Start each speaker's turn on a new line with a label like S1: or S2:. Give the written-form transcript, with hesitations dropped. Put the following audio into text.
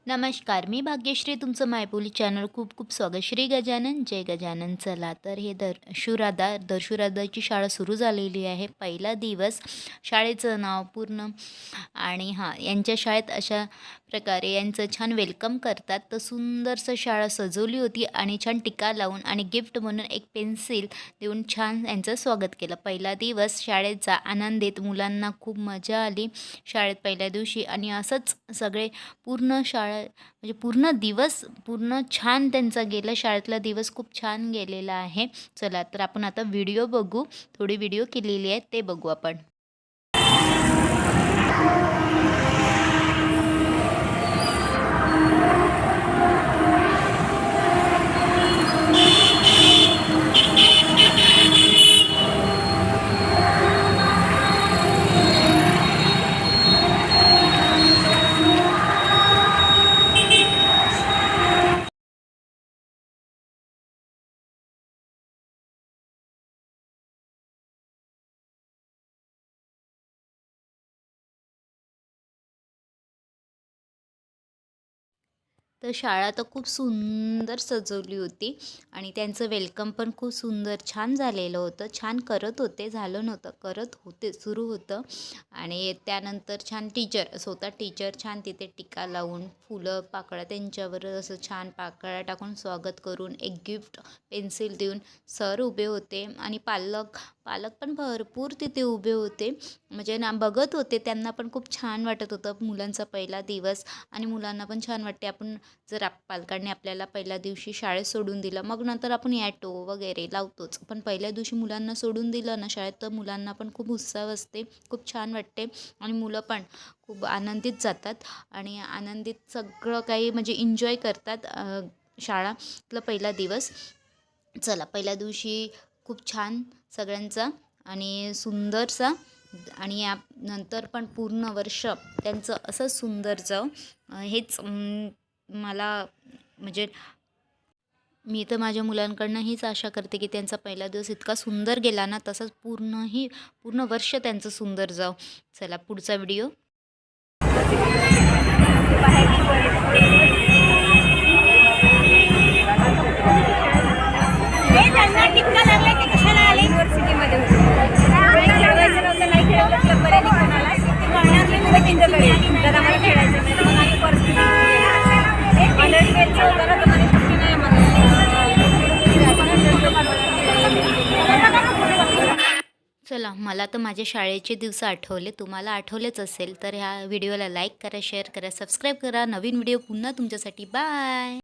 S1: नमस्कार, मी भाग्यश्री तुमचं मायबोली चॅनल खूप खूप स्वागत. श्री गजानन जय गजानन. चला तर हे दर्शुराधाची शाळा सुरू झालेली आहे. पहिला दिवस, शाळेचं नाव पूर्ण आणि यांच्या शाळेत अशा प्रकारे यांचं छान वेलकम करतात. तर सुंदरसं शाळा सजवली होती आणि छान टिका लावून आणि गिफ्ट म्हणून एक पेन्सिल देऊन छान यांचं स्वागत केलं. पहिला दिवस शाळेचा आनंदित, मुलांना खूप मजा आली शाळेत पहिल्या दिवशी आणि असंच सगळे पूर्ण म्हणजे पूर्ण दिवस पूर्ण छान त्यांचा गेला. शाळेतला दिवस खूप छान गेलेला आहे. चला तर आपण आता व्हिडिओ बघू. थोडी व्हिडिओ केलेली आहे ते बघू आपण. तर शाळा तर खूप सुंदर सजवली होती आणि त्यांचं वेलकम पण खूप सुंदर छान झालेलं होतं. छान करत होते, झालं नव्हतं, करत होते, सुरू होतं. आणि त्यानंतर छान स्वतः टीचर छान तिथे टिका लावून फुलं पाकळ्या त्यांच्यावर असं छान पाकळ्या टाकून स्वागत करून एक गिफ्ट पेन्सिल देऊन सर उभे होते आणि पालक पण भरपूर तिथे उभे होते. म्हणजे बघत होते, त्यांना पण खूप छान वाटत होतं मुलांचा पहिला दिवस. आणि मुलांना पण छान वाटते, आपण जर पालकांनी आपल्याला पहिल्या दिवशी शाळेत सोडून दिलं, मग नंतर आपण ॲटो वगैरे लावतोच, पण पहिल्या दिवशी मुलांना सोडून दिलं ना शाळेत, तर मुलांना पण खूप उत्साह असते, खूप छान वाटते आणि मुलं पण खूप आनंदित जातात आणि आनंदित सगळं काही म्हणजे एन्जॉय करतात शाळातला पहिला दिवस. चला पहिल्या दिवशी खूप छान सगळ्यांचा आणि सुंदरसा आणि या नंतर पण पूर्ण वर्ष त्यांचं असं सुंदर जावं हेच मला म्हणजे मी तर माझ्या मुलांकडनं हीच आशा करते की त्यांचा पहिला दिवस इतका सुंदर गेला ना, तसंच पूर्ण वर्ष त्यांचं सुंदर जावं. चला पुढचा व्हिडिओ. चला मला तर माझ्या शाळेचे दिवस आठवले, तुम्हाला आठवलेच असेल तर ह्या व्हिडिओला लाईक करा, शेअर करा, सबस्क्राईब करा. नवीन व्हिडिओ पुन्हा तुमच्यासाठी. बाय.